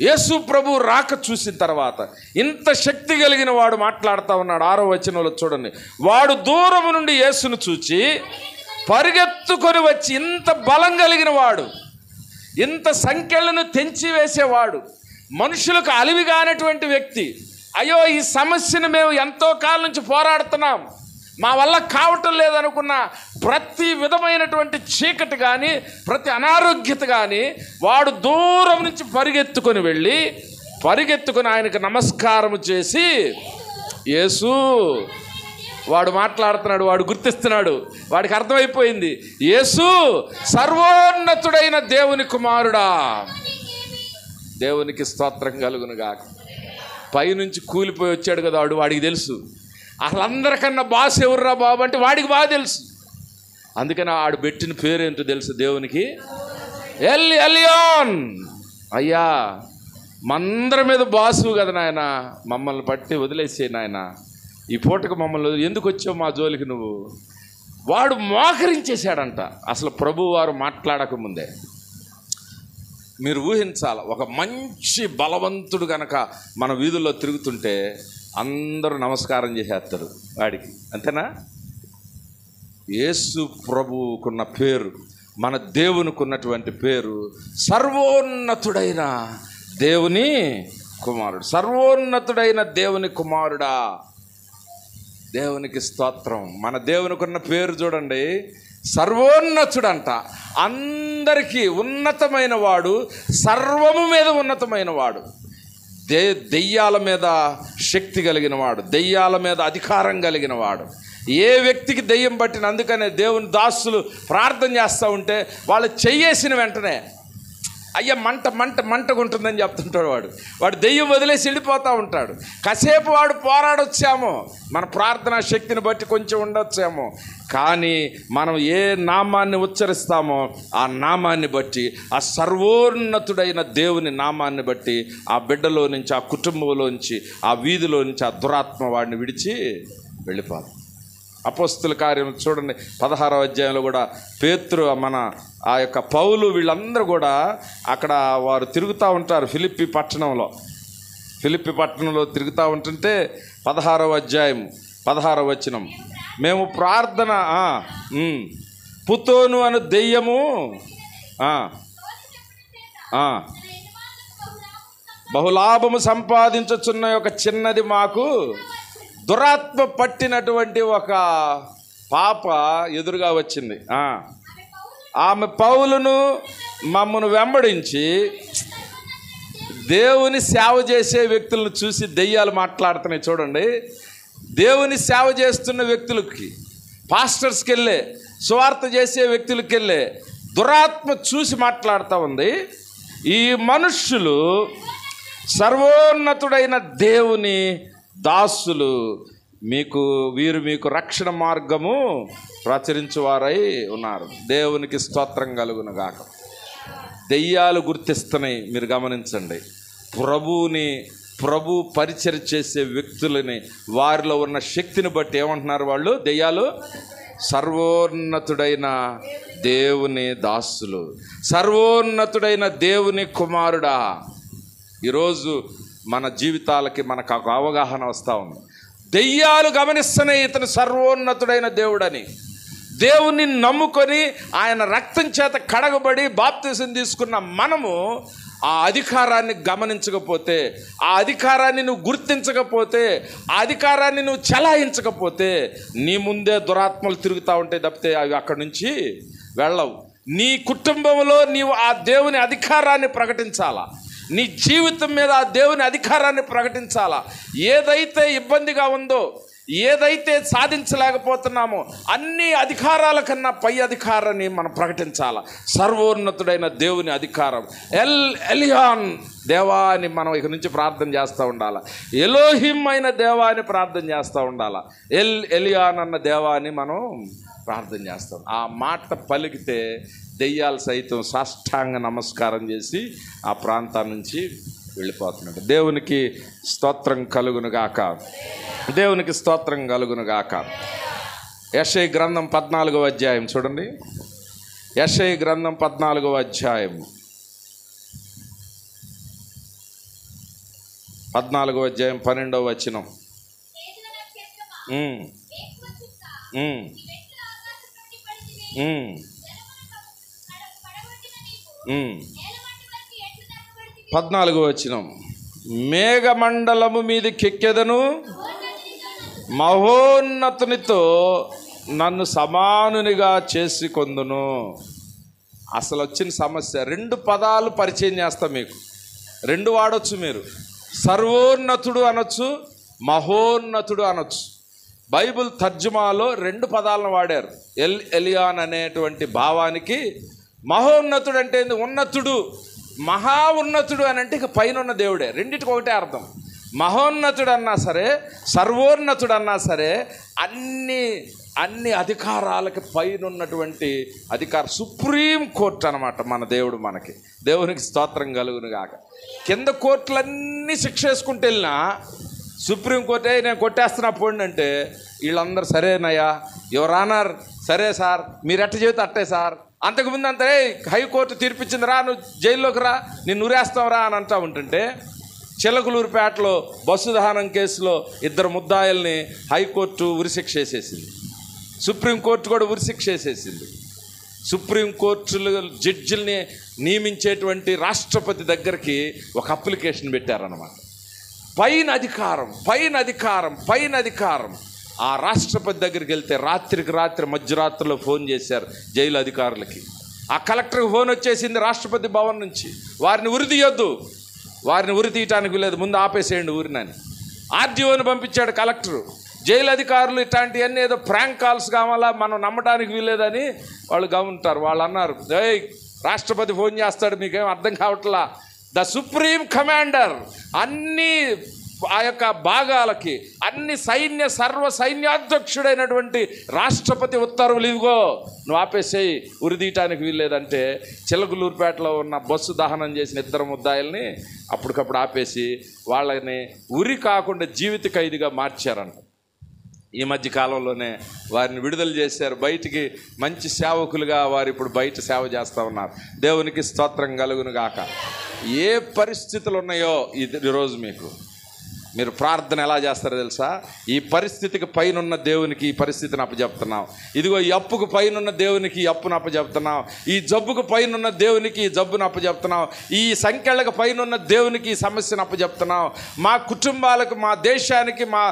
యేసు ప్రభు రాక చూసిన తర్వాత ఇంత శక్తి కలిగిన వాడు మాట్లాడుతూ ఉన్నాడు. 6వ వచనంలో చూడండి, వాడు దూరం నుండి యేసును చూచి పరిగెత్తుకొని వచ్చి, ఇంత బలం కలిగిన వాడు, ఇంత సంఖ్యలను తెంచి వేసేవాడు, మనుషులకు అలివిగానటువంటి వ్యక్తి, అయ్యో ఈ సమస్యను మేము ఎంతో కాలం నుంచి పోరాడుతున్నాం, మా వల్ల కావటం లేదనుకున్న ప్రతి విధమైనటువంటి చీకటి కానీ ప్రతి అనారోగ్యత కానీ వాడు దూరం నుంచి పరిగెత్తుకొని వెళ్ళి పరిగెత్తుకొని ఆయనకు నమస్కారం చేసి, యేసు, వాడు మాట్లాడుతున్నాడు, వాడు గుర్తిస్తున్నాడు, వాడికి అర్థమైపోయింది, యేసు సర్వోన్నతుడైన దేవుని కుమారుడా. దేవునికి స్తోత్రం కలుగునుగాక. పైనుంచి కూలిపోయి వచ్చాడు కదా వాడు, వాడికి తెలుసు అసలందరికన్నా బాస్ ఎవర్రా బాబు అంటే వాడికి బాగా తెలుసు. అందుకని ఆడు పెట్టిన పేరేంటో తెలుసు దేవునికి, ఎల్ ఎలియోన్. అయ్యా మందరి మీద బాసు కదా నాయన, మమ్మల్ని పట్టి వదిలేసే నాయన, ఈ పూటకు మమ్మల్ని ఎందుకు వచ్చావు మా జోలికి నువ్వు. వాడు మోకరించేశాడంట అసలు ప్రభువారు మాట్లాడకముందే. మీరు ఊహించాలి, ఒక మంచి బలవంతుడు కనుక మన వీధుల్లో తిరుగుతుంటే అందరూ నమస్కారం చేసేస్తారు వాడికి, అంతేనా? యేసు ప్రభువుకున్న పేరు, మన దేవునికున్నటువంటి పేరు సర్వోన్నతుడైన దేవుని కుమారుడు. సర్వోన్నతుడైన దేవుని కుమారుడా. దేవునికి స్తోత్రం. మన దేవునికున్న పేరు చూడండి, సర్వోన్నతుడంట. అందరికీ ఉన్నతమైన వాడు, సర్వము మీద ఉన్నతమైన వాడు, దెయ్యాల మీద శక్తి కలిగిన వాడు, దెయ్యాల మీద అధికారం కలిగిన వాడు. ఏ వ్యక్తికి దెయ్యం పట్టిన, అందుకనే దేవుని దాసులు ప్రార్థన చేస్తూ ఉంటే వాళ్ళు చెయ్యేసిన వెంటనే అయ్యా మంటగా ఉంటుందని చెప్తుంటాడు వాడు దెయ్యం వదిలేసి వెళ్ళిపోతూ ఉంటాడు. కాసేపు వాడు పోరాడొచ్చామో, మన ప్రార్థనా శక్తిని బట్టి కొంచెం ఉండొచ్చామో, కానీ మనం ఏ నామాన్ని ఉచ్చరిస్తామో ఆ నామాన్ని బట్టి, ఆ సర్వోన్నతుడైన దేవుని నామాన్ని బట్టి ఆ బిడ్డలో నుంచి, ఆ కుటుంబంలోంచి, ఆ వీధిలో నుంచి ఆ దురాత్మ వాడిని విడిచి వెళ్ళిపోదు. అపోస్తుల కార్యం చూడండి 16వ అధ్యాయంలో కూడా పేతురు, మన ఆ యొక్క పౌలు, వీళ్ళందరూ కూడా అక్కడ వారు తిరుగుతూ ఉంటారు. ఫిలిప్పి పట్టణంలో తిరుగుతూ ఉంటుంటే 16వ అధ్యాయం 16వ వచనం, మేము ప్రార్థన పుతోను అను దెయ్యము బహులాభము సంపాదించుచున్న ఒక చిన్నది మాకు దురాత్మ పట్టినటువంటి ఒక పాప ఎదురుగా వచ్చింది. ఆమె పౌలును మమ్మను వెంబడించి, దేవుని సేవ చేసే వ్యక్తులను చూసి దెయ్యాలు మాట్లాడుతున్నాయి చూడండి. దేవుని సేవ చేస్తున్న వ్యక్తులకి, పాస్టర్స్కి వెళ్ళే, సువార్త చేసే వ్యక్తులకి వెళ్ళే దురాత్మ చూసి మాట్లాడుతూ ఉంది, ఈ మనుష్యులు సర్వోన్నతుడైన దేవుని దాసులు, వీరు మీకు రక్షణ మార్గము ప్రచురించువారై ఉన్నారు. దేవునికి స్తోత్రం కలుగునుగాక. దెయ్యాలు గుర్తిస్తున్నాయి, మీరు గమనించండి. ప్రభు పరిచర్య చేసే వ్యక్తులని, వారిలో ఉన్న శక్తిని బట్టి ఏమంటున్నారు వాళ్ళు, దెయ్యాలు సర్వోన్నతుడైన దేవుని దాసులు, సర్వోన్నతుడైన దేవుని కుమారుడా. ఈరోజు మన జీవితాలకి మనకు ఒక అవగాహన వస్తూ ఉంది. దెయ్యాలు గమనిస్తున్నాయి ఇతను సర్వోన్నతుడైన దేవుడని. దేవుని నమ్ముకొని ఆయన రక్తం చేత కడగబడి బాప్తిసం తీసుకున్న మనము ఆ అధికారాన్ని గమనించకపోతే, ఆ అధికారాన్ని నువ్వు గుర్తించకపోతే, ఆ అధికారాన్ని నువ్వు చలాయించకపోతే నీ ముందే దురాత్మలు తిరుగుతూ ఉంటాయి తప్పితే అవి అక్కడి నుంచి వెళ్ళవు. నీ కుటుంబంలో నీవు ఆ దేవుని అధికారాన్ని ప్రకటించాలా, నీ జీవితం మీద ఆ దేవుని అధికారాన్ని ప్రకటించాలా. ఏదైతే ఇబ్బందిగా ఉందో, ఏదైతే సాధించలేకపోతున్నామో అన్ని అధికారాల కన్నా పై అధికారాన్ని మనం ప్రకటించాలా. సర్వోన్నతుడైన దేవుని అధికారం, ఎల్ ఎలియాన్ దేవా అని మనం ఇక నుంచి ప్రార్థన చేస్తూ ఉండాలా. ఎలోహిం అయిన దేవా అని ప్రార్థన చేస్తూ ఉండాలా. ఎల్ ఎలియాన్ అన్న దేవా అని మనం ప్రార్థన చేస్తాం. ఆ మాట పలికితే దెయ్యాలు సైతం సాష్టాంగ నమస్కారం చేసి ఆ ప్రాంతం నుంచి వెళ్ళిపోతున్నాడు. దేవునికి స్తోత్రం కలుగునుగాక. దేవునికి స్తోత్రం కలుగునుగాక. యెషయా గ్రంథం 14వ అధ్యాయం చూడండి. యెషయా గ్రంథం 14వ అధ్యాయం 12వ వచనం. పద్నాలుగో వచనం. మేఘమండలము మీదకెక్కెదను, మహోన్నతునితో నన్ను సమానునిగా చేసి కొందును. అసలు వచ్చిన సమస్య 2 పదాలు పరిచయం చేస్తా మీకు. 2 వాడొచ్చు మీరు. సర్వోన్నతుడు అనొచ్చు, మహోన్నతుడు అనొచ్చు. బైబిల్ తర్జుమాలో 2 పదాలను వాడారు. ఎల్ ఎలియాన్ అనేటువంటి భావానికి మహోన్నతుడు అంటే ఉన్నతుడు, మహా ఉన్నతుడు అని అంటే ఇక పైన ఉన్న దేవుడే. రెండింటికి ఒకటే అర్థం. మహోన్నతుడు అన్నా సరే, సర్వోన్నతుడు అన్నా సరే, అన్ని అధికారాలకి పైన ఉన్నటువంటి అధికారం. సుప్రీం కోర్టు అనమాట మన దేవుడు. మనకి దేవునికి స్తోత్రం కలుగును గాక. కింద కోర్టులన్నీ శిక్ష వేసుకుంటూ వెళ్ళినా సుప్రీంకోర్టే నేను కొట్టేస్తున్నా పోండి అంటే వీళ్ళందరూ సరేనయ్యా, యువర్ ఆనర్, సరే సార్, మీరు ఎట్ట చెబితే అట్టే సార్. అంతకుముందు అంతే హైకోర్టు తీర్పిచ్చింది, రా నువ్వు జైల్లోకి రా, నేను ఉరేస్తాం రా అని అంటూ ఉంటుంటే, చిలకలూరుపేటలో బస్సు దహనం కేసులో 2 ముద్దాయిల్ని హైకోర్టు ఉరిశిక్ష వేసేసింది. సుప్రీంకోర్టు కూడా ఉరిశిక్ష వేసేసింది. సుప్రీంకోర్టులు జడ్జిల్ని నియమించేటువంటి రాష్ట్రపతి దగ్గరికి ఒక అప్లికేషన్ పెట్టారన్నమాట. పైన అధికారం. ఆ రాష్ట్రపతి దగ్గరికి వెళ్తే రాత్రి మధ్యరాత్రిలో ఫోన్ చేశారు జైలు అధికారులకి. ఆ కలెక్టర్కి ఫోన్ వచ్చేసింది రాష్ట్రపతి భవన్ నుంచి, వారిని ఉరితీయొద్దు, వారిని ఉరి తీయటానికి లేదు, ముందు ఆపేసేయండి ఊరినని. ఆర్డీఓని పంపించాడు కలెక్టరు. జైలు అధికారులు ఇట్లాంటివన్నీ ఏదో ప్రాంక్ కాల్స్ కావాలా, మనం నమ్మటానికి వీల్లేదని వాళ్ళు గమనింటారు. వాళ్ళు అన్నారు, ఏయ్ రాష్ట్రపతి ఫోన్ చేస్తాడు, మీకేం అర్థం కావట్లా. ద సుప్రీం కమాండర్ అన్ని ఆ యొక్క భాగాలకి అన్ని సర్వ సైన్యాధ్యక్షుడైనటువంటి రాష్ట్రపతి ఉత్తర్వులు ఇవిగో, నువ్వు ఆపేసేయి, ఉరిదీయటానికి వీల్లేదంటే చిలకలూరుపేటలో ఉన్న బస్సు దహనం చేసిన 2 ముద్దాయిల్ని అప్పటికప్పుడు ఆపేసి వాళ్ళని ఉరి కాకుండా జీవిత ఖైదీగా మార్చారంట. ఈ మధ్య కాలంలోనే వారిని విడుదల చేశారు. బయటికి మంచి సేవకులుగా వారు ఇప్పుడు బయట సేవ చేస్తూ ఉన్నారు. దేవునికి స్తోత్రం కలుగును గాక. ఏ పరిస్థితులు ఉన్నాయో ఈరోజు మీరు ప్రార్థన ఎలా చేస్తారో తెలుసా? ఈ పరిస్థితికి పైనున్న దేవునికి ఈ పరిస్థితిని అప్పచెప్తున్నాం. ఇదిగో ఈ అప్పుకు పైనున్న దేవునికి ఈ అప్పును అప్పచెప్తున్నాం. ఈ జబ్బుకు పైనున్న దేవునికి ఈ జబ్బును అప్పచెప్తున్నాం. ఈ సంఖ్యలకు పైనున్న దేవునికి ఈ సమస్యను అప్పచెప్తున్నాం. మా కుటుంబాలకు, మా దేశానికి, మా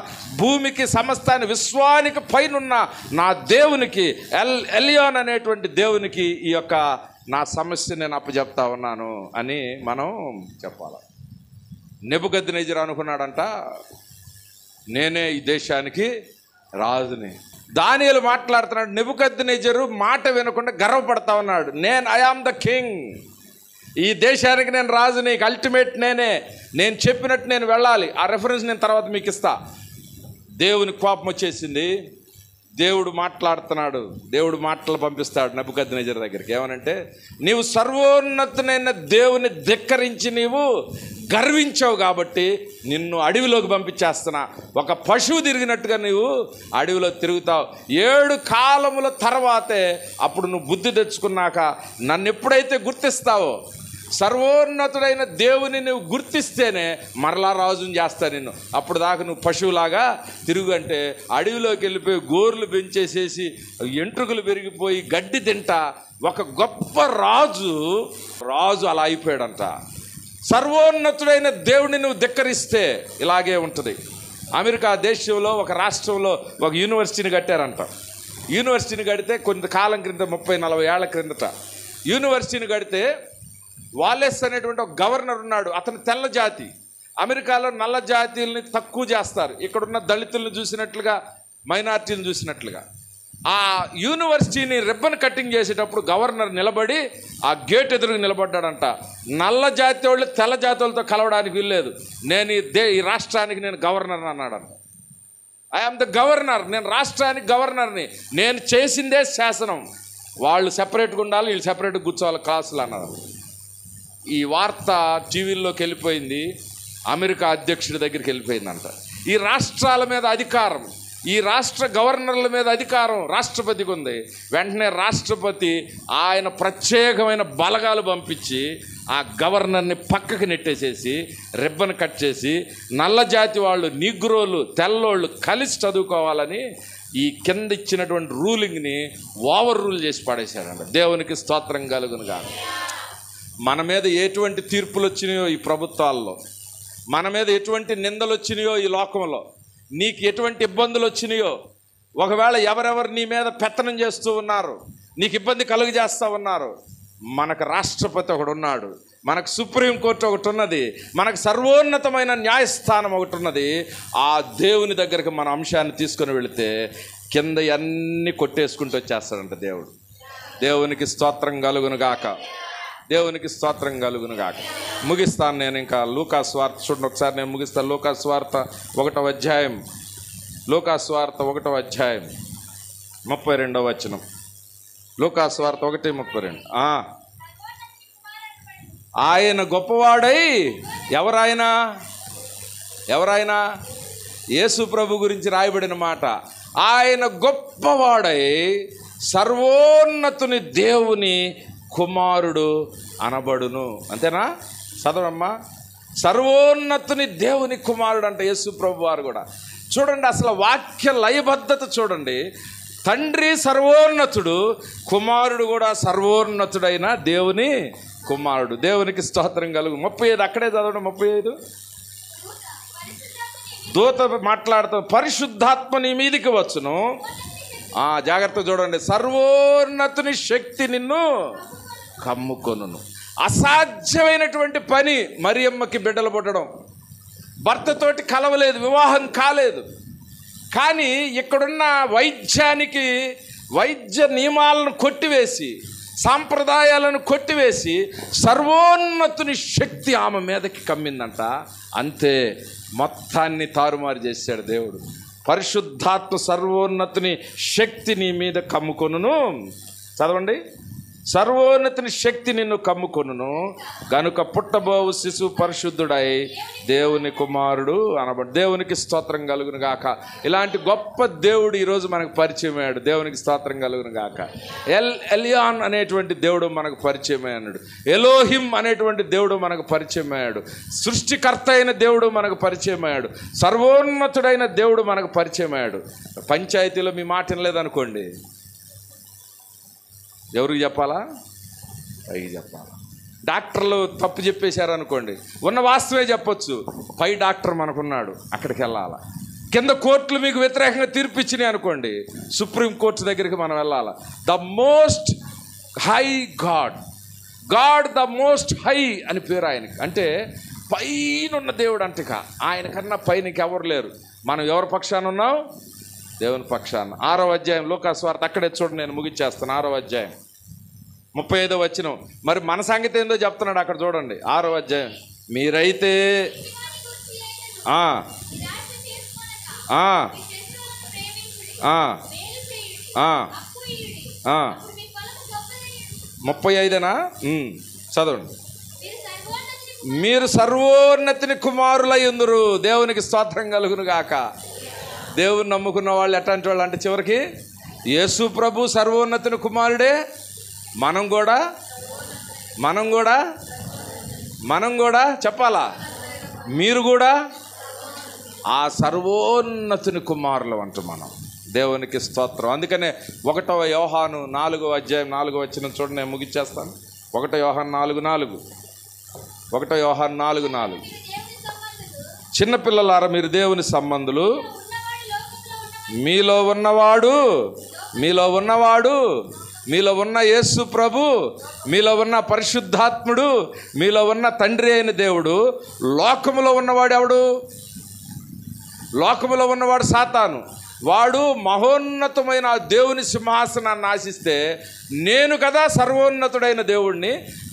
భూమికి, సమస్తాన్ని, విశ్వానికి పైనున్న నా దేవునికి, ఎలియాన్ అనేటువంటి దేవునికి ఈ యొక్క నా సమస్య నేను అప్పచెప్తా ఉన్నాను అని మనం చెప్పాలి. నెబుకద్నెజరు అనుకున్నాడంట, నేనే ఈ దేశానికి రాజుని. దానియేలు మాట్లాడుతున్నాడు. నెబుకద్నెజరు మాట వినకుండా గర్వపడతా ఉన్నాడు. ఐ ఆమ్ ద కింగ్, ఈ దేశానికి నేను రాజుని, అల్టిమేట్ నేను చెప్పినట్టు నేను వెళ్ళాలి. ఆ రెఫరెన్స్ నేను తర్వాత మీకు ఇస్తా. దేవుని కోపం వచ్చేసింది. దేవుడు మాట్లాడుతున్నాడు. దేవుడు మాటలు పంపిస్తాడు నెబుకద్నెజరు దగ్గరికి. ఏమనంటే, నీవు సర్వోన్నతునైన దేవుని ధిక్కరించి నీవు గర్వించావు కాబట్టి నిన్ను అడవిలోకి పంపించేస్తున్నా. ఒక పశువు తిరిగినట్టుగా నీవు అడవిలో తిరుగుతావు. 7 కాలముల తర్వాతే అప్పుడు నువ్వు బుద్ధి తెచ్చుకున్నాక నన్ను ఎప్పుడైతే గుర్తిస్తావో, సర్వోన్నతుడైన దేవుని నువ్వు గుర్తిస్తేనే మరలా రాజుని చేస్తా నిన్ను. అప్పుడు దాకా నువ్వు పశువులాగా తిరుగు అంటే అడవిలోకి వెళ్ళిపోయి గోర్లు పెంచేసేసి ఎంట్రుకలు పెరిగిపోయి గడ్డి తింటా ఒక గొప్ప రాజు అలా అయిపోయాడంట. సర్వోన్నతుడైన దేవుడిని నువ్వు ధిక్కరిస్తే ఇలాగే ఉంటుంది. అమెరికా దేశంలో ఒక రాష్ట్రంలో ఒక యూనివర్సిటీని కట్టారంట. యూనివర్సిటీని కడితే కొంతకాలం క్రింద 30-40 ఏళ్ల క్రిందట యూనివర్సిటీని కడితే వాలెస్ అనేటువంటి ఒక గవర్నర్ ఉన్నాడు. అతను తెల్ల జాతి. అమెరికాలో నల్ల జాతీయుల్ని తక్కువ చేస్తారు. ఇక్కడున్న దళితులను చూసినట్లుగా, మైనార్టీలను చూసినట్లుగా. ఆ యూనివర్సిటీని రిబ్బన్ కటింగ్ చేసేటప్పుడు గవర్నర్ నిలబడి ఆ గేట్ ఎదురుగా నిలబడ్డాడంట. నల్ల జాతి వాళ్ళు తెల్ల జాతులతో కలవడానికి వీల్లేదు, నేను ఈ రాష్ట్రానికి నేను గవర్నర్ అన్నాడంట. ఐఆమ్ ద గవర్నర్, నేను రాష్ట్రానికి గవర్నర్ని, నేను చేసిందే శాసనం, వాళ్ళు సెపరేట్గా ఉండాలి, వీళ్ళు సెపరేట్గా కూర్చోవాలి క్లాసులు అన్నారు. ఈ వార్త టీవీల్లోకి వెళ్ళిపోయింది. అమెరికా అధ్యక్షుడి దగ్గరికి వెళ్ళిపోయిందంట. ఈ రాష్ట్రాల మీద అధికారం, ఈ రాష్ట్ర గవర్నర్ల మీద అధికారం రాష్ట్రపతికి ఉంది. వెంటనే రాష్ట్రపతి ఆయన ప్రత్యేకమైన బలగాలు పంపించి ఆ గవర్నర్ని పక్కకి నెట్టేసేసి రిబ్బన్ కట్ చేసి నల్ల జాతి వాళ్ళు, నీగ్రోలు, తెల్లోళ్ళు కలిసి చదువుకోవాలని ఈ కింద ఇచ్చినటువంటి రూలింగ్ని ఓవర్ రూల్ చేసి పడేశాడంట. దేవునికి స్తోత్రం కలుగును గాక. మన మీద ఎటువంటి తీర్పులు వచ్చినాయో ఈ ప్రభుత్వాల్లో, మన మీద ఎటువంటి నిందలు వచ్చినాయో ఈ లోకంలో, నీకు ఎటువంటి ఇబ్బందులు వచ్చినాయో, ఒకవేళ ఎవరెవరు నీ మీద పెత్తనం చేస్తూ ఉన్నారు, నీకు ఇబ్బంది కలుగజేస్తూ ఉన్నారు, మనకు రాష్ట్రపతి ఒకడు ఉన్నాడు, మనకు సుప్రీంకోర్టు ఒకటి ఉన్నది, మనకు సర్వోన్నతమైన న్యాయస్థానం ఒకటి ఉన్నది. ఆ దేవుని దగ్గరికి మన అంశాన్ని తీసుకొని వెళితే కింద అన్నీ కొట్టేసుకుంటూ వచ్చేస్తాడంట దేవుడు. దేవునికి స్తోత్రం కలుగును గాక. దేవునికి స్తోత్రం కలుగును గాక. ముగిస్తాను నేను. ఇంకా లూకాసు వార్త చూడండి ఒకసారి, నేను ముగిస్తాను. లూకాసు వార్త 1వ అధ్యాయం, లూకాసు వార్త 1వ అధ్యాయం 32వ వచనం. లూకాసు వార్త 1:32. ఆయన గొప్పవాడై, ఎవరైనా యేసు ప్రభు గురించి రాయబడిన మాట, ఆయన గొప్పవాడై సర్వోన్నతుని దేవుని కుమారుడు అనబడును. అంతేనా? చదవమ్మా. సర్వోన్నతుని దేవుని కుమారుడు అంటే యేసు ప్రభు వారు కూడా. చూడండి అసలు వాక్య లయబద్ధత చూడండి. తండ్రి సర్వోన్నతుడు, కుమారుడు కూడా సర్వోన్నతుడైన దేవుని కుమారుడు. దేవునికి స్తోత్రం కలుగు. 35 అక్కడే చదవండి. 35 దూత మాట్లాడుతూ పరిశుద్ధాత్మ నీ మీదికి వచ్చును. జాగ్రత్త చూడండి. సర్వోన్నతుని శక్తి నిన్ను కమ్ముకొనును. అసాధ్యమైనటువంటి పని మరియమ్మకి బిడ్డలు పుట్టడం. భర్తతోటి కలవలేదు, వివాహం కాలేదు. కానీ ఇక్కడున్న వైద్య నియమాలను కొట్టివేసి, సాంప్రదాయాలను కొట్టివేసి సర్వోన్నతుని శక్తి ఆమె మీదకి కమ్మిందంట. అంతే, మొత్తాన్ని తారుమారు చేశాడు దేవుడు. పరిశుద్ధాత్మ సర్వోన్నతుని శక్తి నీ మీద కమ్ముకొనును. చదవండి. సర్వోన్నతుని శక్తి నిన్ను కమ్ముకొనును గనుక పుట్టబోవు శిశువు పరిశుద్ధుడై దేవుని కుమారుడు అనబడు. దేవునికి స్తోత్రం కలుగును గాక. ఇలాంటి గొప్ప దేవుడు ఈరోజు మనకు పరిచయం అయ్యాడు. దేవునికి స్తోత్రం కలుగును గాక. ఎలియాన్ అనేటువంటి దేవుడు మనకు పరిచయం అయ్యాడు. ఎలోహిం అనేటువంటి దేవుడు మనకు పరిచయం అయ్యాడు. సృష్టికర్త అయిన దేవుడు మనకు పరిచయం అయ్యాడు. సర్వోన్నతుడైన దేవుడు మనకు పరిచయం అయ్యాడు. పంచాయతీలో మీ మాట వినలేదనుకోండి, ఎవరికి చెప్పాలా? పైకి చెప్పాలా? డాక్టర్లు తప్పు చెప్పేశారనుకోండి, ఉన్న వాస్తవే చెప్పొచ్చు, పై డాక్టర్ మనకున్నాడు, అక్కడికి వెళ్ళాలా. కింద కోర్టులు మీకు వ్యతిరేకంగా తీర్పు ఇచ్చినాయి అనుకోండి, సుప్రీంకోర్టు దగ్గరికి మనం వెళ్ళాలా. The most high God the most high అని పేరు ఆయనకి. అంటే పైన ఉన్న దేవుడు అంటక, ఆయన కన్నా పైనకి ఎవరు లేరు. మనం ఎవరి పక్షాన ఉన్నాం? దేవుని పక్షాన. 6వ అధ్యాయం లూకాసు వార్త, అక్కడే చూడండి, నేను ముగిచ్చేస్తాను. 6వ అధ్యాయం 35వ వచనం. మరి మన సంగతి ఏందో చెప్తున్నాడు అక్కడ చూడండి. 6వ అధ్యాయం. మీరైతే ఆ 35నా చదవండి. మీరు సర్వోన్నతిని కుమారులై ఉందురు. దేవునికి స్తోత్రం కలుగును గాక. దేవుని నమ్ముకున్న వాళ్ళు ఎట్లాంటి వాళ్ళు అంటే చివరికి యేసు ప్రభు సర్వోన్నతిని కుమారుడే. మనం కూడా చెప్పాలా? మీరు కూడా ఆ సర్వోన్నతిని కుమారులు అంటూ మనం. దేవునికి స్తోత్రం. అందుకనే 1వ యోహాను 4వ అధ్యాయం 4వ వచనం చూడండి, నేను ముగిచ్చేస్తాను. 1 యోహాను 4:4. 1 యోహాను 4:4. చిన్నపిల్లలారా మీరు దేవుని సంబంధులు, మీలో ఉన్న యేసు ప్రభు, మీలో ఉన్న పరిశుద్ధాత్ముడు, మీలో ఉన్న తండ్రి అయిన దేవుడు. లోకములో ఉన్నవాడు ఎవడు? లోకములో ఉన్నవాడు సాతాను. వాడు మహోన్నతమైన దేవుని సింహాసనాన్ని ఆశిస్తే, నేను కదా సర్వోన్నతుడైన దేవుడిని,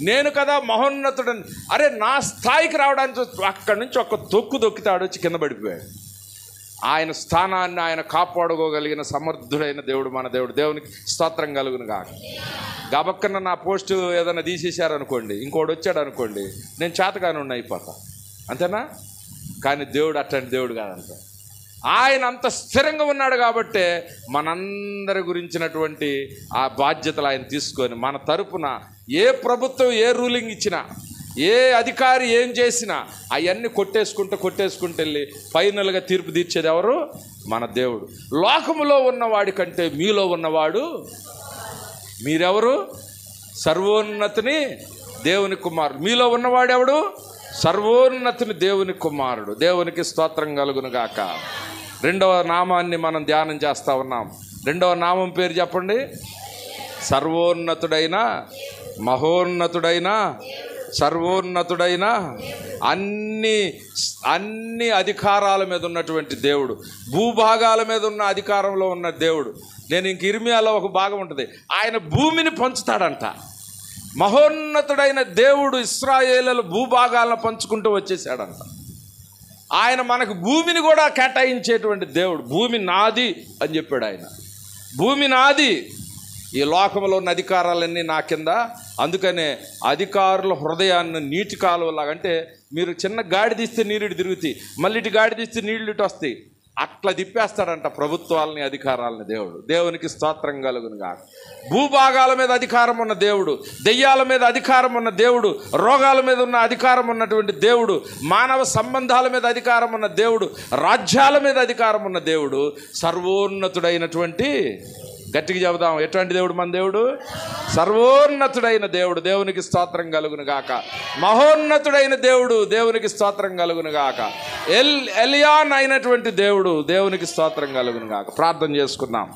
నేను కదా మహోన్నతుడని, అరే నా స్థాయికి రావడానికి అక్కడి నుంచి ఒక తొక్కితే వచ్చి కింద పడిపోయాడు. ఆయన స్థానాన్ని ఆయన కాపాడుకోగలిగిన సమర్థుడైన దేవుడు మన దేవుడు. దేవునికి స్తోత్రం కలుగును గాక. గబక్కన నా పోస్టు ఏదైనా తీసేశారనుకోండి, ఇంకోటి వచ్చాడు అనుకోండి, నేను చేతగానే అయిపోతా, అంతేనా? కానీ దేవుడు అట్లాంటి దేవుడు కాదంట. ఆయన అంత స్థిరంగా ఉన్నాడు కాబట్టే మనందరి గురించినటువంటి ఆ బాధ్యతలు ఆయన తీసుకొని మన తరపున ఏ ప్రభుత్వం ఏ రూలింగ్ ఇచ్చినా, ఏ అధికారి ఏం చేసినా అవన్నీ కొట్టేసుకుంటూ వెళ్ళి ఫైనల్గా తీర్పు తీర్చేది ఎవరు? మన దేవుడు. లోకములో ఉన్నవాడి కంటే మీలో ఉన్నవాడు మీరెవరు? సర్వోన్నతిని దేవుని కుమారుడు. మీలో ఉన్నవాడు ఎవడు? సర్వోన్నతిని దేవుని కుమారుడు. దేవునికి స్తోత్రం కలుగును గాక. రెండవ నామాన్ని మనం ధ్యానం చేస్తూ ఉన్నాం. రెండవ నామం పేరు చెప్పండి. సర్వోన్నతుడైన, మహోన్నతుడైన, సర్వోన్నతుడైన, అన్ని అధికారాల మీద ఉన్నటువంటి దేవుడు, భూభాగాల మీద ఉన్న అధికారంలో ఉన్న దేవుడు. నేను ఇంక ఇర్మియాలో ఒక భాగం ఉంటుంది, ఆయన భూమిని పంచుతాడంట. మహోన్నతుడైన దేవుడు ఇశ్రాయేలు భూభాగాలను పంచుకుంటూ వచ్చేసాడంట. ఆయన మనకు భూమిని కూడా కేటాయించేటువంటి దేవుడు. భూమి నాది అని చెప్పాడు ఆయన. భూమి నాది, ఈ లోకంలో ఉన్న అధికారాలన్నీ నా కింద. అందుకనే అధికారుల హృదయాన్ని నీటి కాలువలాగా, అంటే మీరు చిన్న గాడి తీస్తే నీళ్ళు తిరుగుతాయి, మళ్ళీ ఇటు గాడి తీస్తే నీళ్ళు ఇటు వస్తాయి, అట్లా తిప్పేస్తాడంట ప్రభుత్వాలని, అధికారాలని దేవుడు. దేవునికి స్తోత్రం కలుగును గాక. భూభాగాల మీద అధికారం ఉన్న దేవుడు, దెయ్యాల మీద అధికారం ఉన్న దేవుడు, రోగాల మీద ఉన్న అధికారం ఉన్నటువంటి దేవుడు, మానవ సంబంధాల మీద అధికారం ఉన్న దేవుడు, రాజ్యాల మీద అధికారం ఉన్న దేవుడు, సర్వోన్నతుడైనటువంటి, గట్టిగా చెబుదాం, ఎటువంటి దేవుడు మన దేవుడు? సర్వోన్నతుడైన దేవుడు. దేవునికి స్తోత్రం కలుగును గాక. మహోన్నతుడైన దేవుడు. దేవునికి స్తోత్రం కలుగును గాక. ఎలియాన్ అయినటువంటి దేవుడు. దేవునికి స్తోత్రం కలుగును గాక. ప్రార్థన చేసుకుందాం.